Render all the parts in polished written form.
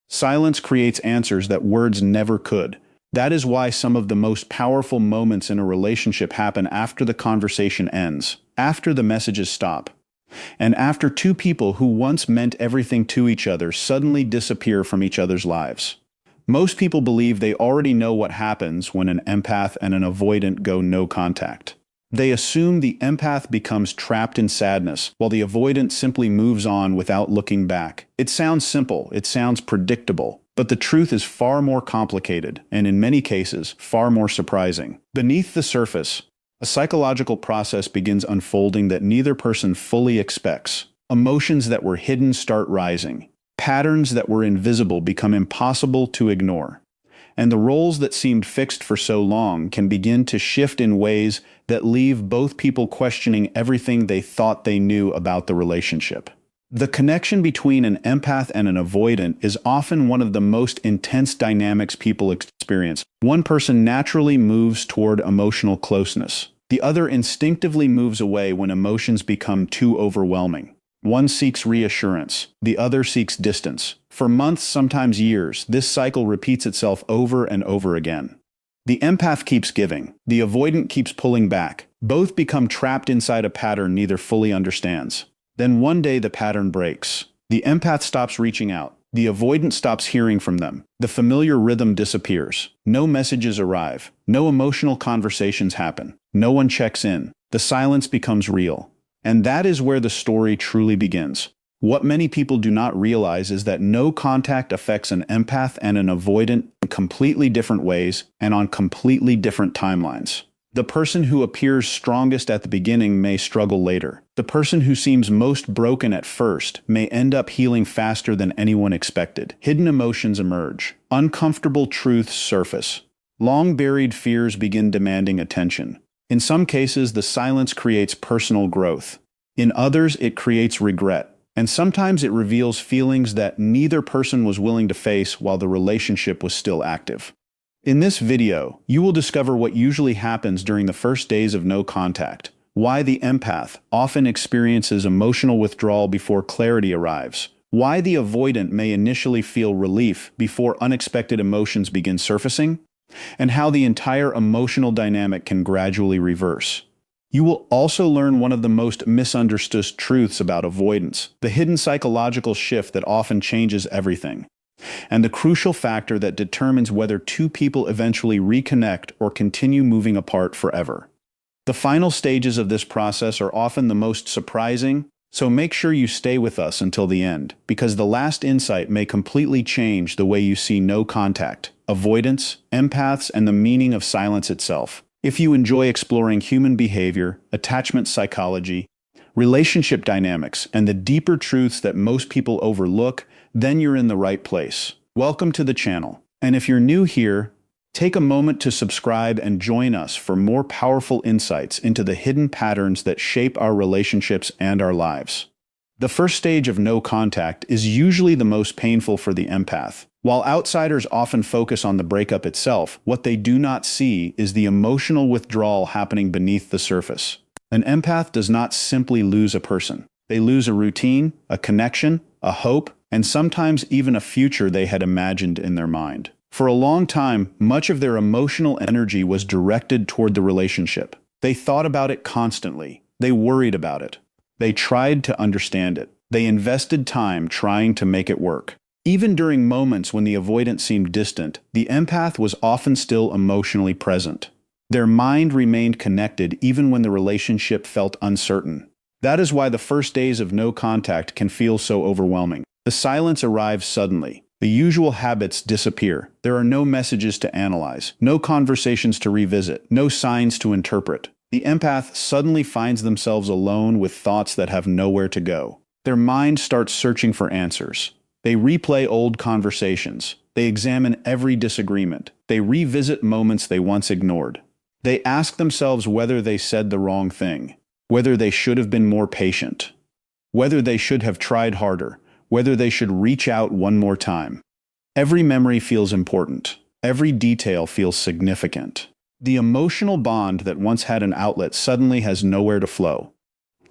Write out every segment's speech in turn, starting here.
Silence creates answers that words never could. That is why some of the most powerful moments in a relationship happen after the conversation ends, after the messages stop, and after two people who once meant everything to each other suddenly disappear from each other's lives. Most people believe they already know what happens when an empath and an avoidant go no contact. They assume the empath becomes trapped in sadness, while the avoidant simply moves on without looking back. It sounds simple, it sounds predictable, but the truth is far more complicated, and in many cases, far more surprising. Beneath the surface, a psychological process begins unfolding that neither person fully expects. Emotions that were hidden start rising. Patterns that were invisible become impossible to ignore. And the roles that seemed fixed for so long can begin to shift in ways that leave both people questioning everything they thought they knew about the relationship. The connection between an empath and an avoidant is often one of the most intense dynamics people experience. One person naturally moves toward emotional closeness. The other instinctively moves away when emotions become too overwhelming. One seeks reassurance, the other seeks distance. For months, sometimes years, this cycle repeats itself over and over again. The empath keeps giving, the avoidant keeps pulling back. Both become trapped inside a pattern neither fully understands. Then one day the pattern breaks. The empath stops reaching out. The avoidant stops hearing from them. The familiar rhythm disappears. No messages arrive. No emotional conversations happen. No one checks in. The silence becomes real. And that is where the story truly begins. What many people do not realize is that no contact affects an empath and an avoidant in completely different ways and on completely different timelines. The person who appears strongest at the beginning may struggle later. The person who seems most broken at first may end up healing faster than anyone expected. Hidden emotions emerge. Uncomfortable truths surface. Long-buried fears begin demanding attention. In some cases, the silence creates personal growth. In others, it creates regret. And sometimes it reveals feelings that neither person was willing to face while the relationship was still active. In this video, you will discover what usually happens during the first days of no contact, why the empath often experiences emotional withdrawal before clarity arrives, why the avoidant may initially feel relief before unexpected emotions begin surfacing, and how the entire emotional dynamic can gradually reverse. You will also learn one of the most misunderstood truths about avoidance, the hidden psychological shift that often changes everything, and the crucial factor that determines whether two people eventually reconnect or continue moving apart forever. The final stages of this process are often the most surprising, so make sure you stay with us until the end, because the last insight may completely change the way you see no contact, avoidance, empaths, and the meaning of silence itself. If you enjoy exploring human behavior, attachment psychology, relationship dynamics, and the deeper truths that most people overlook, then you're in the right place. Welcome to the channel. And if you're new here, take a moment to subscribe and join us for more powerful insights into the hidden patterns that shape our relationships and our lives. The first stage of no contact is usually the most painful for the empath. While outsiders often focus on the breakup itself, what they do not see is the emotional withdrawal happening beneath the surface. An empath does not simply lose a person. They lose a routine, a connection, a hope, and sometimes even a future they had imagined in their mind. For a long time, much of their emotional energy was directed toward the relationship. They thought about it constantly. They worried about it. They tried to understand it. They invested time trying to make it work. Even during moments when the avoidant seemed distant, the empath was often still emotionally present. Their mind remained connected even when the relationship felt uncertain. That is why the first days of no contact can feel so overwhelming. The silence arrives suddenly. The usual habits disappear. There are no messages to analyze, no conversations to revisit, no signs to interpret. The empath suddenly finds themselves alone with thoughts that have nowhere to go. Their mind starts searching for answers. They replay old conversations. They examine every disagreement. They revisit moments they once ignored. They ask themselves whether they said the wrong thing, whether they should have been more patient, whether they should have tried harder, whether they should reach out one more time. Every memory feels important. Every detail feels significant. The emotional bond that once had an outlet suddenly has nowhere to flow.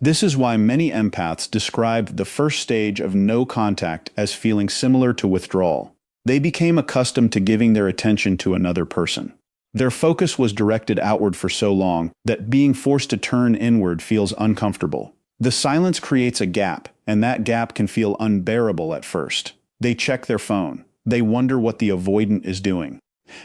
This is why many empaths describe the first stage of no contact as feeling similar to withdrawal. They became accustomed to giving their attention to another person. Their focus was directed outward for so long that being forced to turn inward feels uncomfortable. The silence creates a gap, and that gap can feel unbearable at first. They check their phone. They wonder what the avoidant is doing.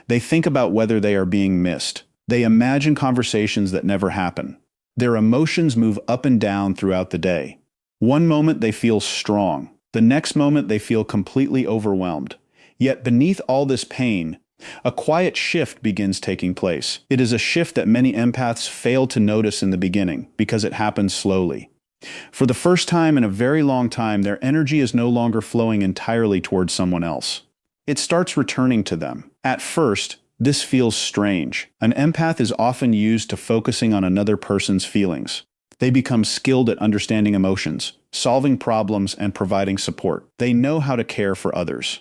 They think about whether they are being missed. They imagine conversations that never happen. Their emotions move up and down throughout the day. One moment they feel strong. The next moment they feel completely overwhelmed. Yet beneath all this pain, a quiet shift begins taking place. It is a shift that many empaths fail to notice in the beginning because it happens slowly. For the first time in a very long time, their energy is no longer flowing entirely towards someone else. It starts returning to them. At first, this feels strange. An empath is often used to focusing on another person's feelings. They become skilled at understanding emotions, solving problems, and providing support. They know how to care for others.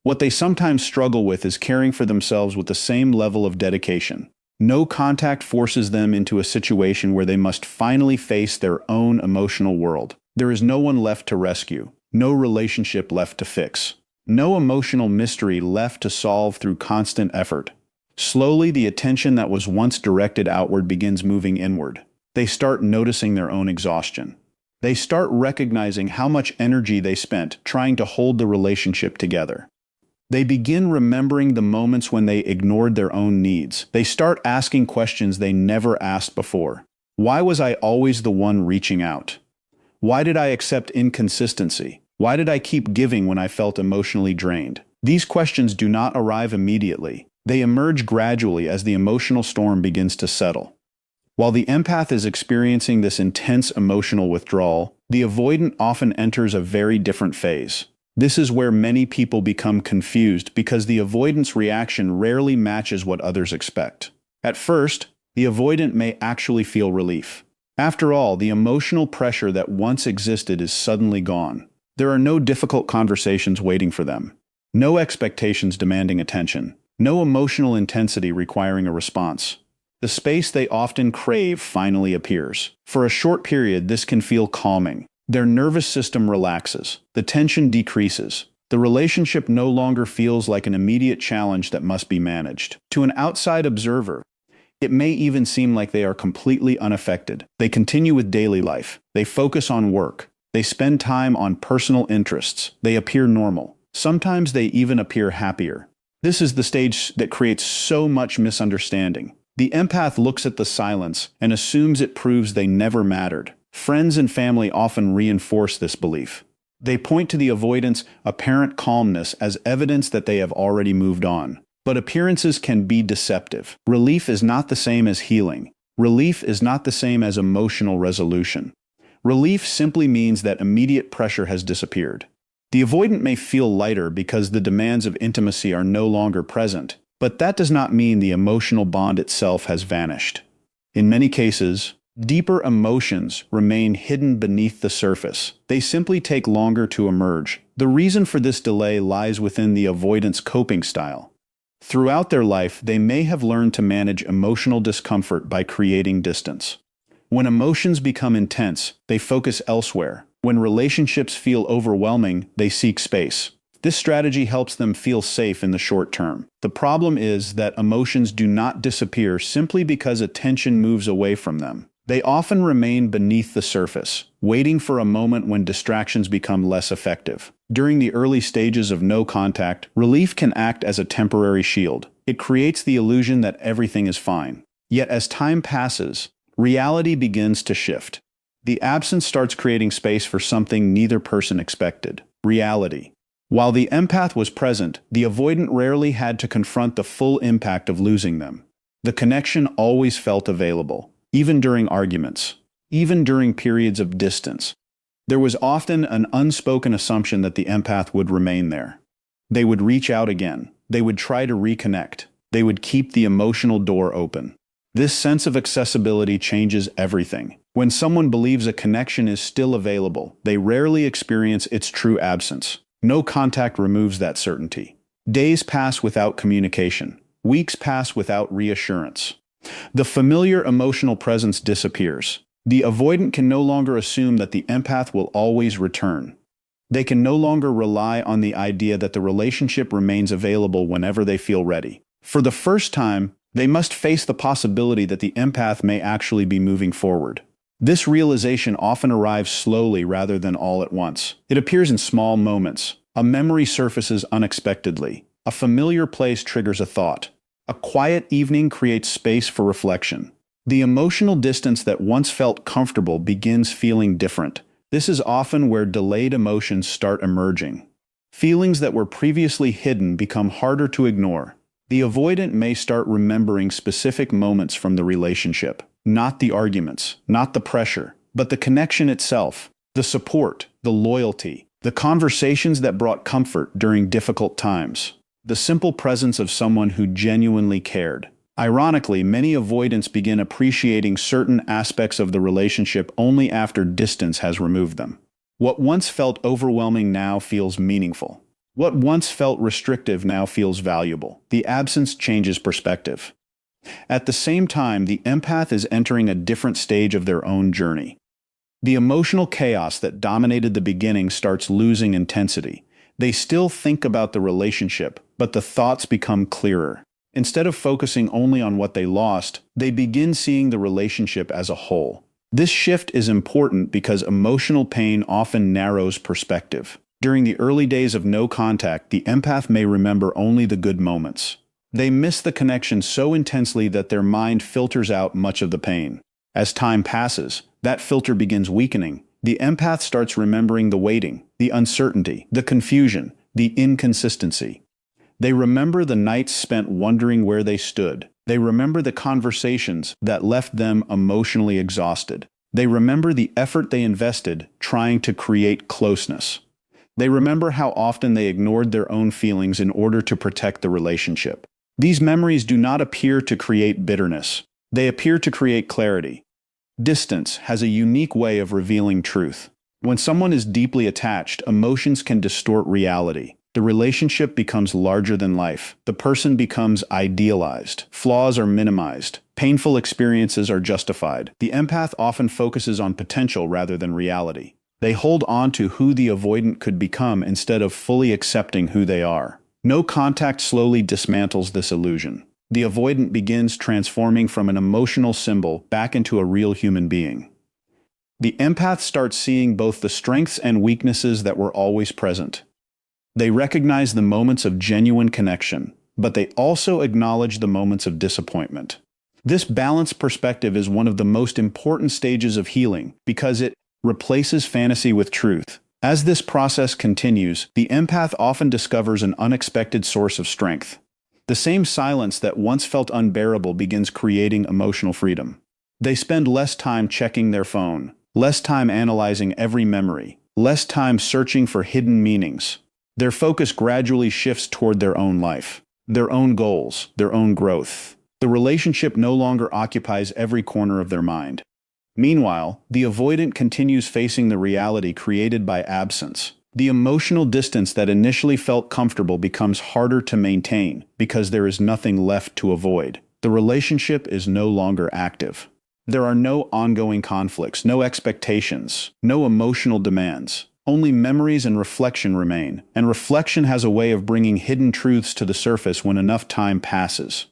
What they sometimes struggle with is caring for themselves with the same level of dedication. No contact forces them into a situation where they must finally face their own emotional world. There is no one left to rescue, no relationship left to fix, no emotional mystery left to solve through constant effort. Slowly, the attention that was once directed outward begins moving inward. They start noticing their own exhaustion. They start recognizing how much energy they spent trying to hold the relationship together. They begin remembering the moments when they ignored their own needs. They start asking questions they never asked before. Why was I always the one reaching out? Why did I accept inconsistency? Why did I keep giving when I felt emotionally drained? These questions do not arrive immediately. They emerge gradually as the emotional storm begins to settle. While the empath is experiencing this intense emotional withdrawal, the avoidant often enters a very different phase. This is where many people become confused because the avoidance reaction rarely matches what others expect. At first, the avoidant may actually feel relief. After all, the emotional pressure that once existed is suddenly gone. There are no difficult conversations waiting for them, no expectations demanding attention, no emotional intensity requiring a response. The space they often crave finally appears. For a short period, this can feel calming. Their nervous system relaxes, the tension decreases, the relationship no longer feels like an immediate challenge that must be managed. To an outside observer, it may even seem like they are completely unaffected. They continue with daily life. They focus on work. They spend time on personal interests. They appear normal. Sometimes they even appear happier. This is the stage that creates so much misunderstanding. The empath looks at the silence and assumes it proves they never mattered. Friends and family often reinforce this belief. They point to the avoidant's apparent calmness as evidence that they have already moved on. But appearances can be deceptive. Relief is not the same as healing. Relief is not the same as emotional resolution. Relief simply means that immediate pressure has disappeared. The avoidant may feel lighter because the demands of intimacy are no longer present, but that does not mean the emotional bond itself has vanished. In many cases, deeper emotions remain hidden beneath the surface. They simply take longer to emerge. The reason for this delay lies within the avoidant's coping style. Throughout their life, they may have learned to manage emotional discomfort by creating distance. When emotions become intense, they focus elsewhere. When relationships feel overwhelming, they seek space. This strategy helps them feel safe in the short term. The problem is that emotions do not disappear simply because attention moves away from them. They often remain beneath the surface, waiting for a moment when distractions become less effective. During the early stages of no contact, relief can act as a temporary shield. It creates the illusion that everything is fine. Yet as time passes, reality begins to shift. The absence starts creating space for something neither person expected: reality. While the empath was present, the avoidant rarely had to confront the full impact of losing them. The connection always felt available. Even during arguments, even during periods of distance, there was often an unspoken assumption that the empath would remain there. They would reach out again. They would try to reconnect. They would keep the emotional door open. This sense of accessibility changes everything. When someone believes a connection is still available, they rarely experience its true absence. No contact removes that certainty. Days pass without communication. Weeks pass without reassurance. The familiar emotional presence disappears. The avoidant can no longer assume that the empath will always return. They can no longer rely on the idea that the relationship remains available whenever they feel ready. For the first time, they must face the possibility that the empath may actually be moving forward. This realization often arrives slowly rather than all at once. It appears in small moments. A memory surfaces unexpectedly. A familiar place triggers a thought. A quiet evening creates space for reflection. The emotional distance that once felt comfortable begins feeling different. This is often where delayed emotions start emerging. Feelings that were previously hidden become harder to ignore. The avoidant may start remembering specific moments from the relationship. Not the arguments, not the pressure, but the connection itself, the support, the loyalty, the conversations that brought comfort during difficult times, the simple presence of someone who genuinely cared. Ironically, many avoidants begin appreciating certain aspects of the relationship only after distance has removed them. What once felt overwhelming now feels meaningful. What once felt restrictive now feels valuable. The absence changes perspective. At the same time, the empath is entering a different stage of their own journey. The emotional chaos that dominated the beginning starts losing intensity. They still think about the relationship, but the thoughts become clearer. Instead of focusing only on what they lost, they begin seeing the relationship as a whole. This shift is important because emotional pain often narrows perspective. During the early days of no contact, the empath may remember only the good moments. They miss the connection so intensely that their mind filters out much of the pain. As time passes, that filter begins weakening. The empath starts remembering the waiting, the uncertainty, the confusion, the inconsistency. They remember the nights spent wondering where they stood. They remember the conversations that left them emotionally exhausted. They remember the effort they invested trying to create closeness. They remember how often they ignored their own feelings in order to protect the relationship. These memories do not appear to create bitterness. They appear to create clarity. Distance has a unique way of revealing truth. When someone is deeply attached, emotions can distort reality. The relationship becomes larger than life. The person becomes idealized. Flaws are minimized. Painful experiences are justified. The empath often focuses on potential rather than reality. They hold on to who the avoidant could become instead of fully accepting who they are. No contact slowly dismantles this illusion. The avoidant begins transforming from an emotional symbol back into a real human being. The empath starts seeing both the strengths and weaknesses that were always present. They recognize the moments of genuine connection, but they also acknowledge the moments of disappointment. This balanced perspective is one of the most important stages of healing because it replaces fantasy with truth. As this process continues, the empath often discovers an unexpected source of strength. The same silence that once felt unbearable begins creating emotional freedom. They spend less time checking their phone, less time analyzing every memory, less time searching for hidden meanings. Their focus gradually shifts toward their own life, their own goals, their own growth. The relationship no longer occupies every corner of their mind. Meanwhile, the avoidant continues facing the reality created by absence. The emotional distance that initially felt comfortable becomes harder to maintain because there is nothing left to avoid. The relationship is no longer active. There are no ongoing conflicts, no expectations, no emotional demands. Only memories and reflection remain, and reflection has a way of bringing hidden truths to the surface when enough time passes.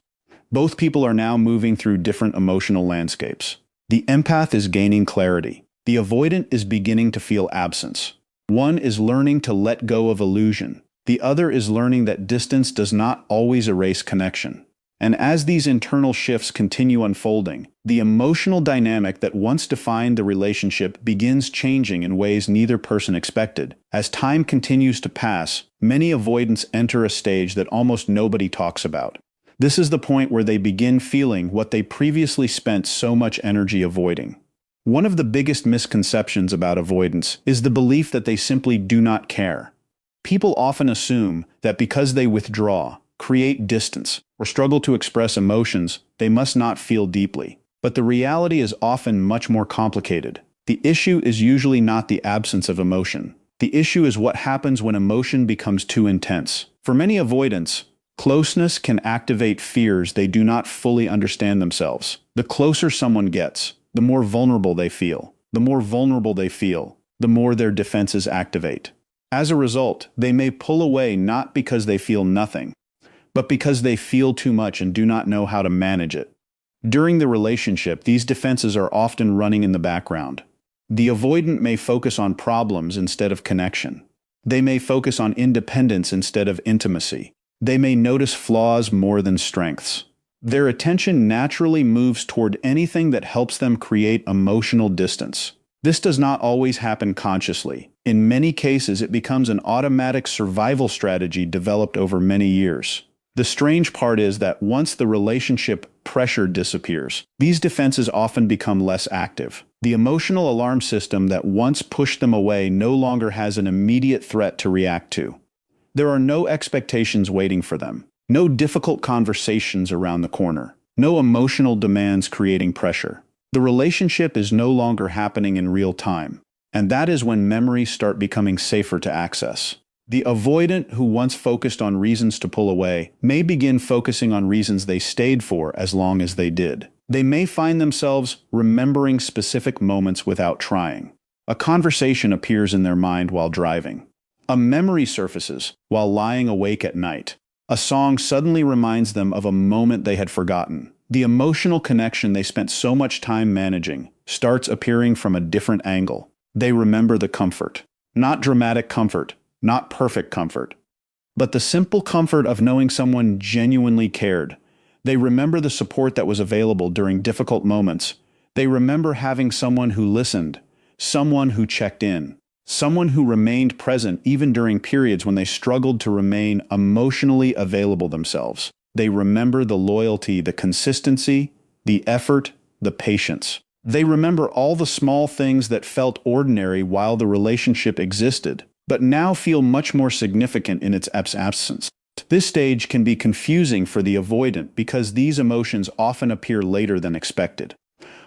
Both people are now moving through different emotional landscapes. The empath is gaining clarity. The avoidant is beginning to feel absence. One is learning to let go of illusion. The other is learning that distance does not always erase connection. And as these internal shifts continue unfolding, the emotional dynamic that once defined the relationship begins changing in ways neither person expected. As time continues to pass, many avoidants enter a stage that almost nobody talks about. This is the point where they begin feeling what they previously spent so much energy avoiding. One of the biggest misconceptions about avoidance is the belief that they simply do not care. People often assume that because they withdraw, create distance, or struggle to express emotions, they must not feel deeply. But the reality is often much more complicated. The issue is usually not the absence of emotion. The issue is what happens when emotion becomes too intense. For many avoidants, closeness can activate fears they do not fully understand themselves. The closer someone gets, the more vulnerable they feel. The more vulnerable they feel, the more their defenses activate. As a result, they may pull away not because they feel nothing, but because they feel too much and do not know how to manage it. During the relationship, these defenses are often running in the background. The avoidant may focus on problems instead of connection. They may focus on independence instead of intimacy. They may notice flaws more than strengths. Their attention naturally moves toward anything that helps them create emotional distance. This does not always happen consciously. In many cases, it becomes an automatic survival strategy developed over many years. The strange part is that once the relationship pressure disappears, these defenses often become less active. The emotional alarm system that once pushed them away no longer has an immediate threat to react to. There are no expectations waiting for them, no difficult conversations around the corner, no emotional demands creating pressure. The relationship is no longer happening in real time, and that is when memories start becoming safer to access. The avoidant who once focused on reasons to pull away may begin focusing on reasons they stayed for as long as they did. They may find themselves remembering specific moments without trying. A conversation appears in their mind while driving. A memory surfaces while lying awake at night. A song suddenly reminds them of a moment they had forgotten. The emotional connection they spent so much time managing starts appearing from a different angle. They remember the comfort. Not dramatic comfort, not perfect comfort, but the simple comfort of knowing someone genuinely cared. They remember the support that was available during difficult moments. They remember having someone who listened, someone who checked in, someone who remained present even during periods when they struggled to remain emotionally available themselves. They remember the loyalty, the consistency, the effort, the patience. They remember all the small things that felt ordinary while the relationship existed, but now feel much more significant in its absence. This stage can be confusing for the avoidant because these emotions often appear later than expected.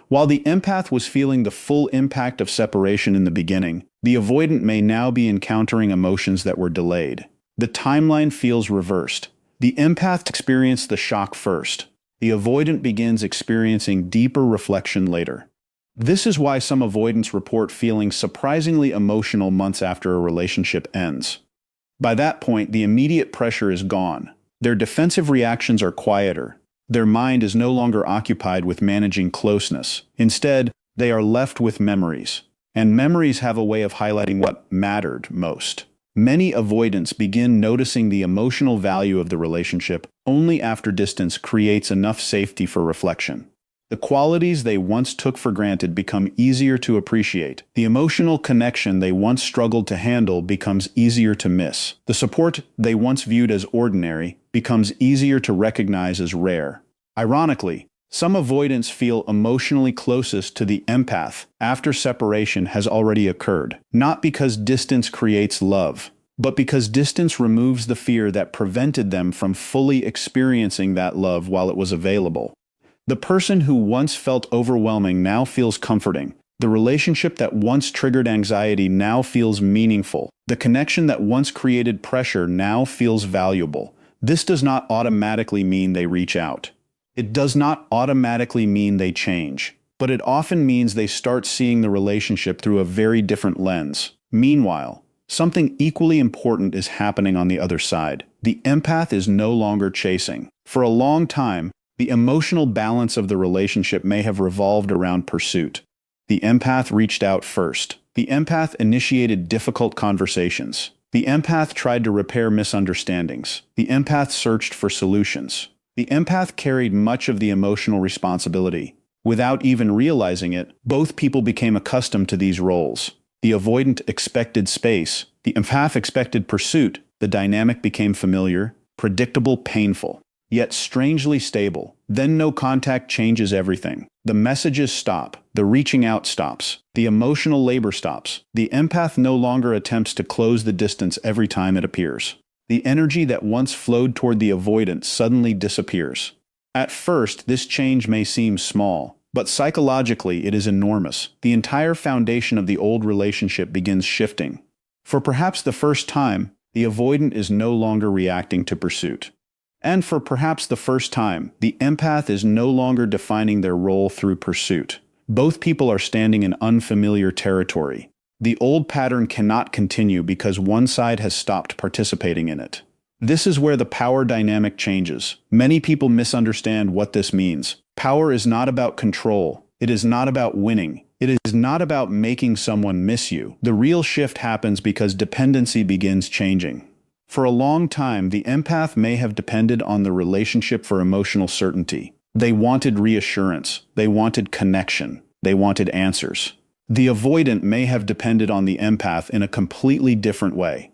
While the empath was feeling the full impact of separation in the beginning, the avoidant may now be encountering emotions that were delayed. The timeline feels reversed. The empath experienced the shock first. The avoidant begins experiencing deeper reflection later. This is why some avoidants report feeling surprisingly emotional months after a relationship ends. By that point, the immediate pressure is gone. Their defensive reactions are quieter. Their mind is no longer occupied with managing closeness. Instead, they are left with memories. And memories have a way of highlighting what mattered most. Many avoidants begin noticing the emotional value of the relationship only after distance creates enough safety for reflection. The qualities they once took for granted become easier to appreciate. The emotional connection they once struggled to handle becomes easier to miss. The support they once viewed as ordinary becomes easier to recognize as rare. Ironically, some avoidants feel emotionally closest to the empath after separation has already occurred, not because distance creates love, but because distance removes the fear that prevented them from fully experiencing that love while it was available. The person who once felt overwhelming now feels comforting. The relationship that once triggered anxiety now feels meaningful. The connection that once created pressure now feels valuable. This does not automatically mean they reach out. It does not automatically mean they change, but it often means they start seeing the relationship through a very different lens. Meanwhile, something equally important is happening on the other side. The empath is no longer chasing. For a long time, the emotional balance of the relationship may have revolved around pursuit. The empath reached out first. The empath initiated difficult conversations. The empath tried to repair misunderstandings. The empath searched for solutions. The empath carried much of the emotional responsibility. Without even realizing it, both people became accustomed to these roles. The avoidant expected space. The empath expected pursuit. The dynamic became familiar, predictable, painful, yet strangely stable. Then no contact changes everything. The messages stop. The reaching out stops. The emotional labor stops. The empath no longer attempts to close the distance every time it appears. The energy that once flowed toward the avoidant suddenly disappears. At first, this change may seem small, but psychologically it is enormous. The entire foundation of the old relationship begins shifting. For perhaps the first time, the avoidant is no longer reacting to pursuit. And for perhaps the first time, the empath is no longer defining their role through pursuit. Both people are standing in unfamiliar territory. The old pattern cannot continue because one side has stopped participating in it. This is where the power dynamic changes. Many people misunderstand what this means. Power is not about control. It is not about winning. It is not about making someone miss you. The real shift happens because dependency begins changing. For a long time, the empath may have depended on the relationship for emotional certainty. They wanted reassurance. They wanted connection. They wanted answers. The avoidant may have depended on the empath in a completely different way.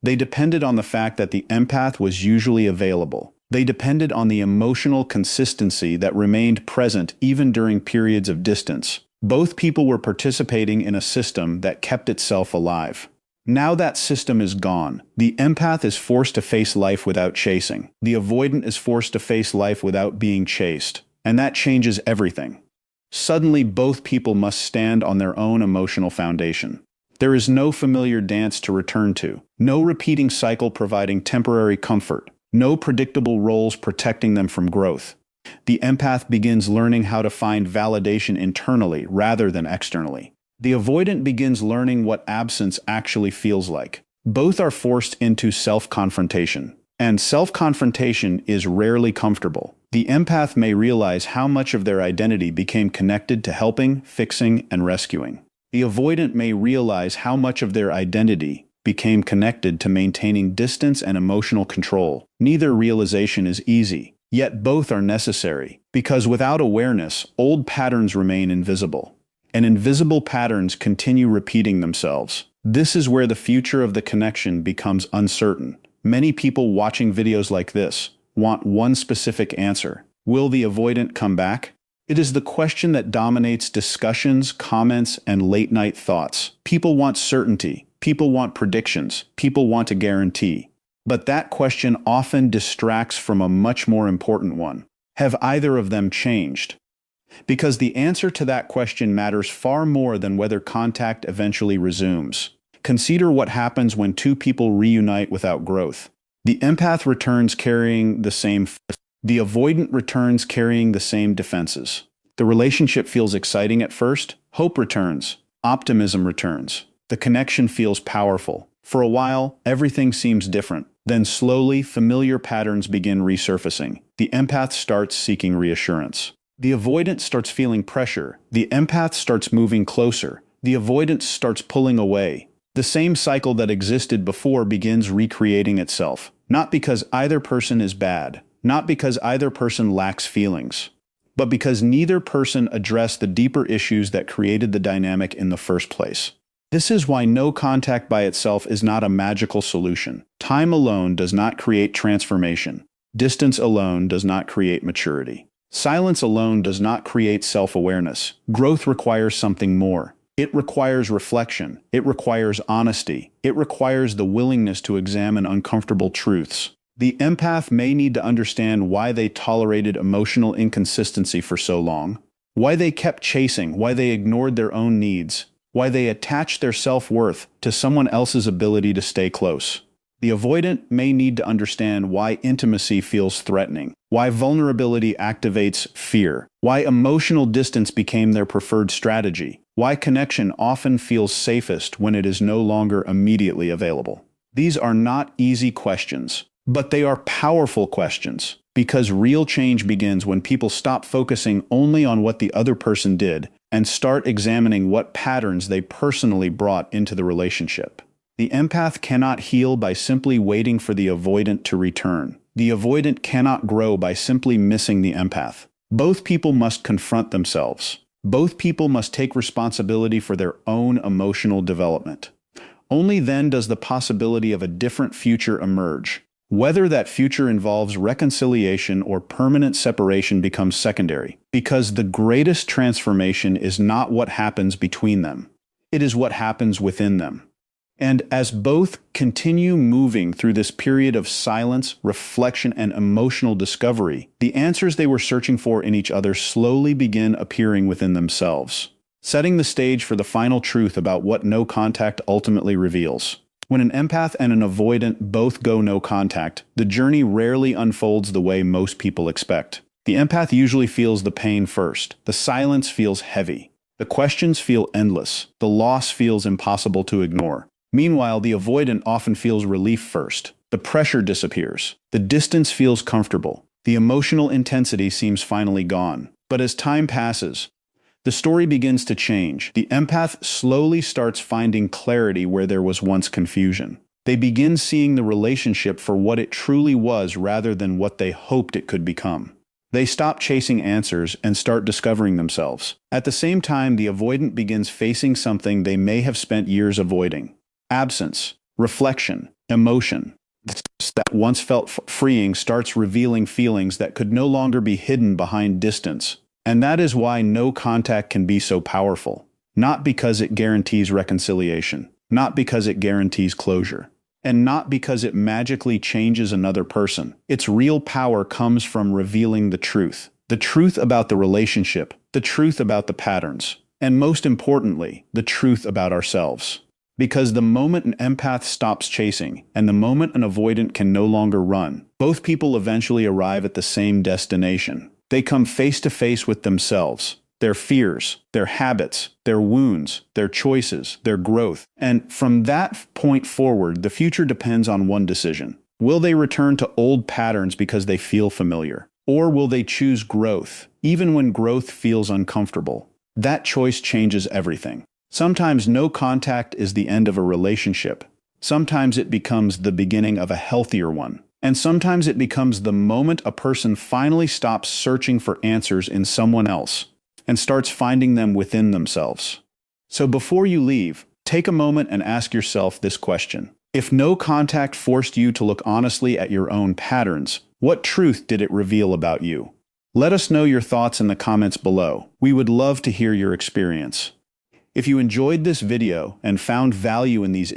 They depended on the fact that the empath was usually available. They depended on the emotional consistency that remained present even during periods of distance. Both people were participating in a system that kept itself alive. Now that system is gone. The empath is forced to face life without chasing. The avoidant is forced to face life without being chased. And that changes everything. Suddenly, both people must stand on their own emotional foundation. There is no familiar dance to return to, no repeating cycle providing temporary comfort, no predictable roles protecting them from growth. The empath begins learning how to find validation internally rather than externally. The avoidant begins learning what absence actually feels like. Both are forced into self-confrontation, and self-confrontation is rarely comfortable. The empath may realize how much of their identity became connected to helping, fixing, and rescuing. The avoidant may realize how much of their identity became connected to maintaining distance and emotional control. Neither realization is easy, yet both are necessary, because without awareness, old patterns remain invisible. And invisible patterns continue repeating themselves. This is where the future of the connection becomes uncertain. Many people watching videos like this want one specific answer. Will the avoidant come back? It is the question that dominates discussions, comments, and late-night thoughts. People want certainty. People want predictions. People want a guarantee. But that question often distracts from a much more important one. Have either of them changed? Because the answer to that question matters far more than whether contact eventually resumes. Consider what happens when two people reunite without growth. The empath returns carrying the same The avoidant returns carrying the same defenses. The relationship feels exciting at first. Hope returns. Optimism returns. The connection feels powerful. For a while, everything seems different. Then slowly, familiar patterns begin resurfacing. The empath starts seeking reassurance. The avoidant starts feeling pressure. The empath starts moving closer. The avoidant starts pulling away. The same cycle that existed before begins recreating itself. Not because either person is bad. Not because either person lacks feelings, but because neither person addressed the deeper issues that created the dynamic in the first place. This is why no contact by itself is not a magical solution. Time alone does not create transformation. Distance alone does not create maturity. Silence alone does not create self-awareness. Growth requires something more. It requires reflection. It requires honesty. It requires the willingness to examine uncomfortable truths. The empath may need to understand why they tolerated emotional inconsistency for so long, why they kept chasing, why they ignored their own needs, why they attached their self-worth to someone else's ability to stay close. The avoidant may need to understand why intimacy feels threatening, why vulnerability activates fear, why emotional distance became their preferred strategy, why connection often feels safest when it is no longer immediately available. These are not easy questions. But they are powerful questions, because real change begins when people stop focusing only on what the other person did and start examining what patterns they personally brought into the relationship. The empath cannot heal by simply waiting for the avoidant to return. The avoidant cannot grow by simply missing the empath. Both people must confront themselves. Both people must take responsibility for their own emotional development. Only then does the possibility of a different future emerge. Whether that future involves reconciliation or permanent separation becomes secondary, because the greatest transformation is not what happens between them. It is what happens within them. And as both continue moving through this period of silence, reflection, and emotional discovery, the answers they were searching for in each other slowly begin appearing within themselves, setting the stage for the final truth about what no contact ultimately reveals. When an empath and an avoidant both go no contact, the journey rarely unfolds the way most people expect. The empath usually feels the pain first. The silence feels heavy. The questions feel endless. The loss feels impossible to ignore. Meanwhile, the avoidant often feels relief first. The pressure disappears. The distance feels comfortable. The emotional intensity seems finally gone. But as time passes, the story begins to change. The empath slowly starts finding clarity where there was once confusion. They begin seeing the relationship for what it truly was rather than what they hoped it could become. They stop chasing answers and start discovering themselves. At the same time, the avoidant begins facing something they may have spent years avoiding. Absence, reflection, emotion. That once felt freeing starts revealing feelings that could no longer be hidden behind distance. And that is why no contact can be so powerful. Not because it guarantees reconciliation, not because it guarantees closure, and not because it magically changes another person. Its real power comes from revealing the truth about the relationship, the truth about the patterns, and most importantly, the truth about ourselves. Because the moment an empath stops chasing, and the moment an avoidant can no longer run, both people eventually arrive at the same destination. They come face to face with themselves, their fears, their habits, their wounds, their choices, their growth. And from that point forward, the future depends on one decision. Will they return to old patterns because they feel familiar? Or will they choose growth, even when growth feels uncomfortable? That choice changes everything. Sometimes no contact is the end of a relationship. Sometimes it becomes the beginning of a healthier one. And sometimes it becomes the moment a person finally stops searching for answers in someone else and starts finding them within themselves. So before you leave, take a moment and ask yourself this question. If no contact forced you to look honestly at your own patterns, what truth did it reveal about you? Let us know your thoughts in the comments below. We would love to hear your experience. If you enjoyed this video and found value in these